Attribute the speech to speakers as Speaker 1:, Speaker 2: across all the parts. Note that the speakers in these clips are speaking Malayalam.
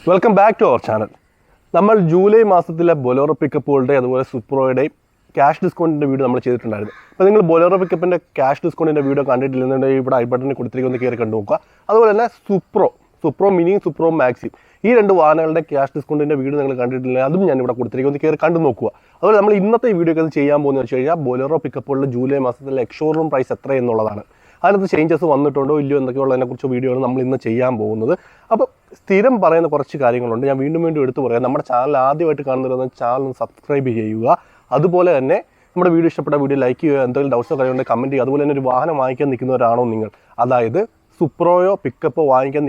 Speaker 1: Welcome back to our channel. നമ്മൾ ജൂലൈ മാസത്തിലെ ബൊലേറോ പിക്കപ്പുകളുടെ അതുപോലെ സുപ്രോയുടെയും ക്യാഷ് ഡിസ്കൗണ്ടിൻ്റെ വീഡിയോ നമ്മൾ ചെയ്തിട്ടുണ്ടായിരുന്നു. അപ്പോൾ നിങ്ങൾ ബൊലേറോ പിക്കപ്പിൻ്റെ ക്യാഷ് ഡിസ്കൗണ്ടിൻ്റെ വീഡിയോ കണ്ടിട്ടില്ലെന്നുണ്ടെങ്കിൽ ഇവിടെ ഐ ബട്ടണിൽ കൊടുത്തിരിക്കുന്ന കയറി കണ്ടു നോക്കുക. അതുപോലെ തന്നെ സുപ്രോ മിനിയും സുപ്രോ മാക്സിയും ഈ രണ്ട് വാഹനങ്ങളുടെ ക്യാഷ് ഡിസ്കൗണ്ടിൻ്റെ വീഡിയോ നിങ്ങൾ കണ്ടിട്ടില്ലെങ്കിൽ അതും ഞാൻ ഇവിടെ കൊടുത്തിരിക്കുന്ന കയറി കണ്ടു നോക്കുക. അതുപോലെ നമ്മൾ ഇന്നത്തെ വീഡിയോക്ക് അത് ചെയ്യാൻ പോകുന്നത് വെച്ച് കഴിഞ്ഞാൽ ബൊലേറോ പിക്കപ്പുകളുടെ ജൂലൈ മാസത്തിലെ എക്സ്ഷോറൂം പ്രൈസ് എത്ര എന്നുള്ളതാണ്. അതിനകത്ത് ചേഞ്ചസ് വന്നിട്ടുണ്ടോ ഇല്ലയോ എന്തൊക്കെയുള്ളതിനെക്കുറിച്ച് വീഡിയോയാണ് നമ്മൾ ഇന്ന് ചെയ്യാൻ പോകുന്നത്. അപ്പോൾ സ്ഥിരം പറയുന്ന കുറച്ച് കാര്യങ്ങളുണ്ട്, ഞാൻ വീണ്ടും എടുത്തു പറയാം. നമ്മുടെ ചാനൽ ആദ്യമായിട്ട് കാണുന്നവരെന്ന് ചാനൽ സബ്സ്ക്രൈബ് ചെയ്യുക. അതുപോലെ തന്നെ നമ്മുടെ വീഡിയോ ഇഷ്ടപ്പെട്ട വീഡിയോ ലൈക്ക് ചെയ്യുക. എന്തെങ്കിലും ഡൗട്ട്സോ കാര്യമുണ്ടെങ്കിൽ കമൻറ്റ് ചെയ്യുക. അതുപോലെ തന്നെ ഒരു വാഹനം വാങ്ങിക്കാൻ നിൽക്കുന്നവരാണോ നിങ്ങൾ, അതായത് സുപ്രോയോ പിക്കപ്പോ വാങ്ങിക്കാൻ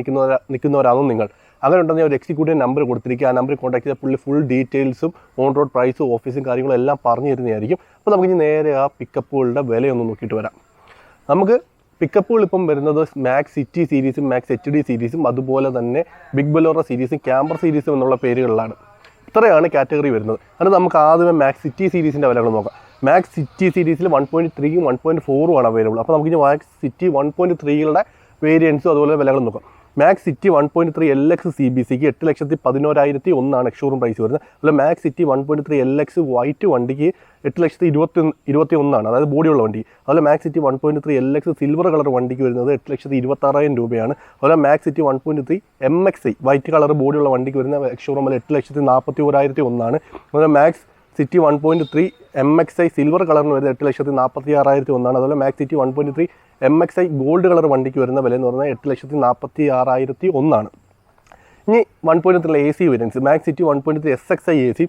Speaker 1: നിൽക്കുന്നവരാണോ നിങ്ങൾ, അങ്ങനെ ഉണ്ടെങ്കിൽ ഒരു എക്സിക്യൂട്ടീവ് നമ്പർ കൊടുത്തിരിക്കുക. ആ നമ്പറിൽ കോൺടാക്ട് ചെയ്താൽ പുള്ളി ഫുൾ ഡീറ്റെയിൽസും ഓൺ റോഡ് പ്രൈസും ഓഫീസും കാര്യങ്ങളും എല്ലാം പറഞ്ഞു തരുന്നതായിരിക്കും. അപ്പോൾ നമുക്ക് ഇനി നേരെ ആ പിക്കപ്പുകളുടെ വിലയൊന്ന് നോക്കിയിട്ട് വരാം. നമുക്ക് പിക്കപ്പുകൾ ഇപ്പം വരുന്നത് മാക്സ് സിറ്റി സീരീസും മാക്സ് HD സീരീസും അതുപോലെ തന്നെ ബിഗ് ബൊലേറോ സീരീസും ക്യാമ്പർ സീരീസും എന്നുള്ള പേരുകളിലാണ്. ഇത്രയാണ് കാറ്റഗറി വരുന്നത്. അത് നമുക്ക് ആദ്യമേ മാക്സ് സിറ്റി സീരീസിൻ്റെ വിലകൾ നോക്കാം. മാക്സ് സിറ്റി സീരീസിൽ 1.3 1.4 ആണ് അവൈലബിൾ. അപ്പോൾ നമുക്ക് ഇനി മാക്സ് സിറ്റി 1.3കളുടെ വേരിയൻസും അതുപോലെ വിലകൾ നോക്കാം. മാക്സ് സിറ്റി 1.3 LX CBCക്ക് 8,11,001 എക്സ്ഷോറൂം പ്രൈസ് വരുന്നത്. അതുപോലെ മാക്സ് സിറ്റി 1.3 LX വൈറ്റ് വണ്ടിക്ക് 8,21,021, അതായത് ബോഡിയുള്ള വണ്ടി. അതുപോലെ Maxx City 1.3 LX silver colour വണ്ടിക്ക് വരുന്നത് 8,26,000 രൂപയാണ്. അതുപോലെ Maxx City 1.3 MXI white colour ബോഡിയുള്ള വണ്ടിക്ക് വരുന്ന എക്സ്ഷോറൂമിൽ 8,41,001. അതുപോലെ മാക്സ് സിറ്റി 1.3 MXI സിൽവർ കളറിന് വരുന്നത് 8,46,001. അതുപോലെ Maxx City 1.3 MXI gold colour വണ്ടിക്ക് വരുന്ന വില എന്ന് പറഞ്ഞാൽ 8,46,001. ഇനി 1.3 AC variants Maxx City 1.3 SXI AC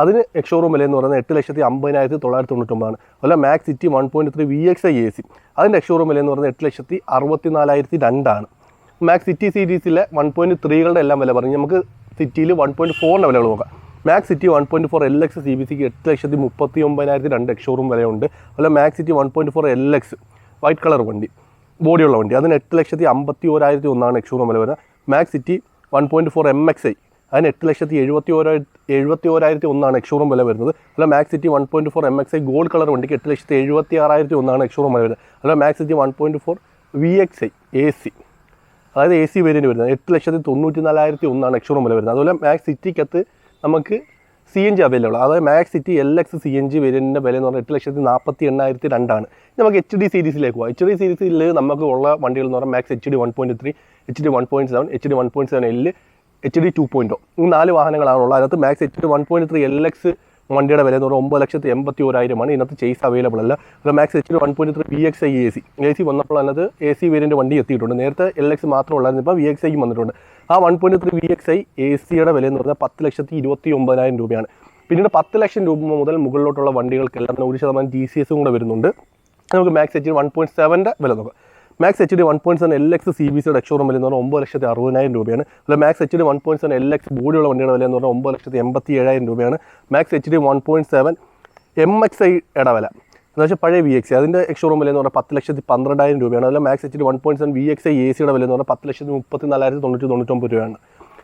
Speaker 1: അതിന് എക്സ്ഷോറൂം വില എന്ന് പറയുന്നത് 8,50,999. അതുപോലെ മാക്സ് സിറ്റി 1.3 VXI AC അതിൻ്റെ എക്സ്ഷോറൂം വില എന്ന് പറയുന്നത് 8,64,002. മാക്സ് സിറ്റി സീരീസിലെ 1.3കളുടെ എല്ലാം വില പറഞ്ഞു. നമുക്ക് സിറ്റിയിൽ 1.4ൻ്റെ വിലകൾ നോക്കാം. മാക്സ് സിറ്റി 1.4 LX CBCക്ക് 8,39,002 എക്സ്ഷോറൂം വിലയുണ്ട്. അതുപോലെ Maxx City 1.4 LX white colour വണ്ടി ബോഡിയുള്ള വണ്ടി അതിന് 8,51,001 എക്സ്ഷോറൂം വില വരുന്നത്. മാക്സ് സിറ്റി 1.4 MXI അതിന് 8,71,001 എക്സ്ഷോറൂം വില വരുന്നത്. അതുപോലെ Maxx City 1.4 MXI gold colour വണ്ടിക്ക് 8,76,001 എക്സ്ഷോറൂം വില വരുന്നത്. അതുപോലെ മാക്സ് സിറ്റി 1.4 VXI AC അതായത് AC വേരിയൻറ്റ് വരുന്നത് 8,94,001 എക്സ്ഷോറൂം വില വരുന്നത്. അതുപോലെ മാക്സ് സിറ്റിക്കകത്ത് നമുക്ക് CNG അവൈലബിൾ, അതായത് മാക്സ് സിറ്റി LX CNG വേരിയൻറ്റിൻ്റെ വില എന്ന് പറഞ്ഞാൽ 8,48,002. നമുക്ക് HD സീരീസിലേക്ക് പോകാം. HD സീരീസിൽ നമുക്ക് ഉള്ള വണ്ടികൾ എന്ന് പറഞ്ഞാൽ max HD 1.3 HD 1.7 HD 1.7L HD 2.0 ഈ 4 വാഹനങ്ങളാണുള്ളത്. അതിനകത്ത് മാക്സ് HD 1.3 LX വണ്ടിയുടെ വില എന്ന് പറഞ്ഞാൽ 9,81,000 ഇതിനകത്ത് ചേസ് അവൈലബിൾ അല്ല. അതുപോലെ മാക്സ് HD 1.3 VXI AC വന്നപ്പോൾ അതിനകത്ത് AC വേരിയൻറ്റ് വണ്ടി എത്തിയിട്ടുണ്ട്. നേരത്തെ LX മാത്രം ഉള്ളായിരുന്നു, ഇപ്പോൾ VXI വന്നിട്ടുണ്ട്. ആ 1.3 VXI ACയുടെ വില എന്ന് പറഞ്ഞാൽ 10,29,000 രൂപയാണ്. പിന്നീട് 10 ലക്ഷം രൂപ മുതൽ മുകളിലോട്ടുള്ള വണ്ടികൾക്കെല്ലാം 1% TCS കൂടെ വരുന്നുണ്ട്. നമുക്ക് മാക്സ് HD 1.7ൻ്റെ വില നോക്കാം. മാക്സ് HD 1.7 LX CBCയുടെ എക്സ്ഷോറൂം വില എന്ന് പറഞ്ഞാൽ 9,60,000 രൂപയാണ്. അതുപോലെ മാക്സ് HD 1.7 LX ബോഡിയുള്ള വണ്ടിയുടെ വില എന്ന് പറഞ്ഞാൽ 9,87,000 രൂപയാണ്. മാക്സ് HD 1.7 MXIയുടെ വില എന്ന് വെച്ചാൽ പഴയ VXI അതിൻ്റെ എക്സ്ഷോറൂം വില എന്ന് പറഞ്ഞാൽ 10,12,000 രൂപയാണ്. അതുപോലെ മാക്സ് HD 1.7 VXI ACയുടെ വില എന്ന് പറഞ്ഞാൽ 10,34,999 രൂപയാണ്.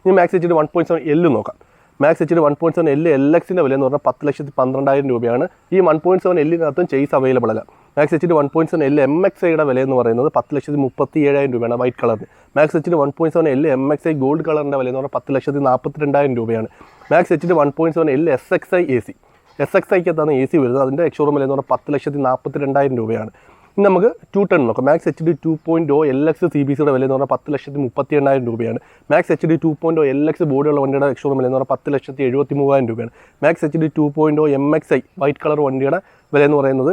Speaker 1: ഇനി മാക്സ് HD 1.7 L നോക്കാം. മാക്സ് HD 1.7 L LXൻ്റെ വില എന്ന് പറഞ്ഞാൽ 10,12,000 രൂപയാണ്. ഈ 1.7 Lനകത്തും ചേസ് അവൈലബിൾ അല്ല. മാക്സ് HD 1.7 L MXIയുടെ വില എന്ന് പറയുന്നത് 10,37,000 രൂപയാണ് വൈറ്റ് കളറിന്. Maxx HD 1.7 L MXI gold കളറിൻ്റെ വില എന്ന് പറഞ്ഞാൽ 10,42,000 രൂപയാണ്. Maxx HD 1.7 L SXI AC SXIക്കകത്താണ് AC വരുന്നത്. അതിൻ്റെ എക്സ്ഷോറൂം വില എന്ന് പറഞ്ഞാൽ 10,42,000 രൂപയാണ്. ഇനി നമുക്ക് 210 നോക്കാം. മാക്സ് HD 2.0 LX CBCയുടെ വില എന്ന് പറഞ്ഞാൽ 10,38,000 രൂപയാണ്. മാക്സ് HD 2.0 LX ബോഡിയുള്ള വണ്ടിയുടെ എക്സ്ഷോറൂം വില എന്ന് പറഞ്ഞാൽ 10,73,000 രൂപയാണ്. Maxx HD 2.0 MXI white colour വണ്ടിയുടെ വില എന്ന് പറയുന്നത്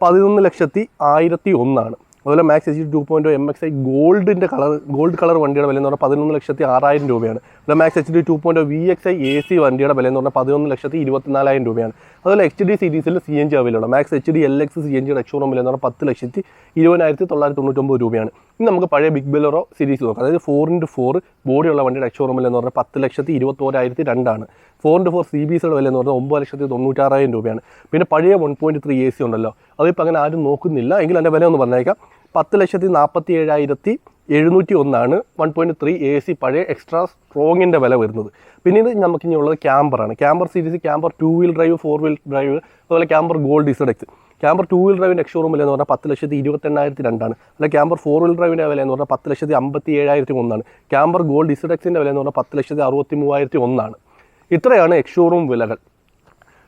Speaker 1: 11,01,001. അതുപോലെ Maxx HD 2.0 MXI gold colour വണ്ടിയുടെ വില എന്ന് പറഞ്ഞാൽ 11,06,000 രൂപയാണ്. അതുപോലെ മാക്സ് HD 2.0 VXI AC വണ്ടിയുടെ വില എന്ന് പറഞ്ഞാൽ 11,24,000 രൂപയാണ്. അതുപോലെ HD സീരീസിൽ CNG available. Maxx HD LX CNGയുടെ എക്സ്ഷോറൂം വില എന്ന് പറഞ്ഞാൽ 10,20,999 രൂപയാണ്. ഇനി നമുക്ക് പഴയ ബിഗ് ബൊലേറോ സീരീസ് നോക്കാം. അതായത് 4x4 ബോഡിയുള്ള വണ്ടിയുടെ എക്സ്ഷോറൂം വില എന്ന് പറഞ്ഞാൽ 10,21,002. 4x4 CBCയുടെ വില എന്ന് പറഞ്ഞാൽ 9,96,000 രൂപയാണ്. പിന്നെ പഴയ 1.3 AC ഉണ്ടല്ലോ, അതിപ്പോൾ അങ്ങനെ ആരും നോക്കുന്നില്ല എങ്കിൽ അതിൻ്റെ വില ഒന്ന് പറഞ്ഞേക്കാം. 10,47,701 1.3 AC പഴയ എക്സ്ട്രാ സ്ട്രോങ്ങിൻ്റെ വില വരുന്നത്. പിന്നീട് നമുക്കിനിയുള്ളത് ക്യാമ്പറാണ്. Camper series Camper 2 wheel drive 4 wheel drive അതുപോലെ Camper gold ZX Camper 2 wheel ഡ്രൈവിൻ്റെ എക്സ് ഷോറൂം വില എന്ന് പറഞ്ഞാൽ 10,28,200 അല്ല ക്യാമ്പർ 4 വീൽ ഡ്രൈവിൻ്റെ വില എന്ന് പറഞ്ഞാൽ 10,57,100 ക്യാമ്പർ ഗോൾഡ് ഇസഡെക്സിൻ്റെ വില എന്ന് പറഞ്ഞാൽ 10,63,100 ഇത്രയാണ് എക്സ് ഷോറൂം വിലകൾ.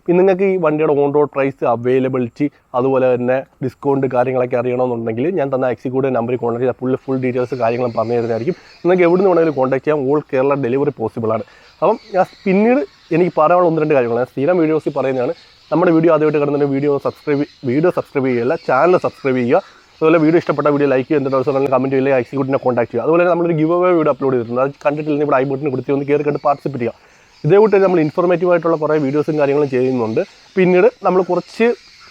Speaker 1: പിന്നെ നിങ്ങൾക്ക് ഈ വണ്ടിയുടെ ഓൺ റോഡ് പ്രൈസ്, അവൈലബിലിറ്റി, അതുപോലെ തന്നെ ഡിസ്കൗണ്ട് കാര്യങ്ങളൊക്കെ അറിയണമെന്നുണ്ടെങ്കിൽ ഞാൻ തന്ന എക്സിക്യൂട്ടീവ് നമ്പറിൽ കോൺടാക്ട് ചെയ്താൽ ഫുൾ ഡീറ്റെയിൽസ് കാര്യങ്ങളും പറഞ്ഞു തരുന്നതായിരിക്കും. നിങ്ങൾക്ക് എവിടെ നിന്ന് വേണമെങ്കിലും കോൺടാക്ട് ചെയ്യാം. ഓൾ കേരള ഡെലിവറി പോസിബിളാണ്. അപ്പം ഞാൻ പിന്നീട് എനിക്ക് പറയാനുള്ള 1-2 കാര്യങ്ങൾ ഞാൻ സ്ഥിരം വീഡിയോസിൽ പറയുന്നതാണ്. നമ്മുടെ വീഡിയോ ആദ്യമായിട്ട് കിടന്നിട്ട് വീഡിയോ സബ്സ്ക്രൈബ് ചെയ്യുക, ചാനൽ സബ്സ്ക്രൈബ് ചെയ്യുക. അതുപോലെ വീഡിയോ ഇഷ്ടപ്പെട്ട വീഡിയോ ലൈക്ക് ചെയ്യുക, എന്തെങ്കിലും ദിവസം കമൻറ്റ് ചെയ്യുക, എക്സിക്യൂട്ടീവിനെ കോൺടാക്ട് ചെയ്യുക. അതുപോലെ നമ്മളൊരു ഗിവ് അവേ വീഡിയോ അപ്ലോഡ് ചെയ്തിട്ടുണ്ട്. അത് കണ്ടിട്ടില്ലെങ്കിൽ ഇവിടെ ഐ ബട്ടണിൽ കൊടുത്ത് ഒന്ന് കയറി കണ്ട് പാർട്ടിസിപ്പേറ്റ് ചെയ്യുക. ഇതേകൂട്ട് നമ്മൾ ഇൻഫോർമേറ്റീവ് ആയിട്ടുള്ള കുറേ വീഡിയോസും കാര്യങ്ങളും ചെയ്യുന്നുണ്ട്. പിന്നീട് നമ്മൾ കുറച്ച്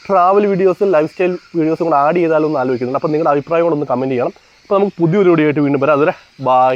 Speaker 1: ട്രാവൽ വീഡിയോസും ലൈഫ് സ്റ്റൈൽ വീഡിയോസും കൂടെ ആഡ് ചെയ്താലൊന്ന് ആലോചിക്കുന്നുണ്ട്. അപ്പോൾ നിങ്ങളുടെ അഭിപ്രായം കൂടെ ഒന്ന് കമൻറ്റ് ചെയ്യണം. അപ്പോൾ നമുക്ക് പുതിയൊരു വീഡിയോ ആയിട്ട് വീണ്ടും വരാം. അതുവരെ ബൈ.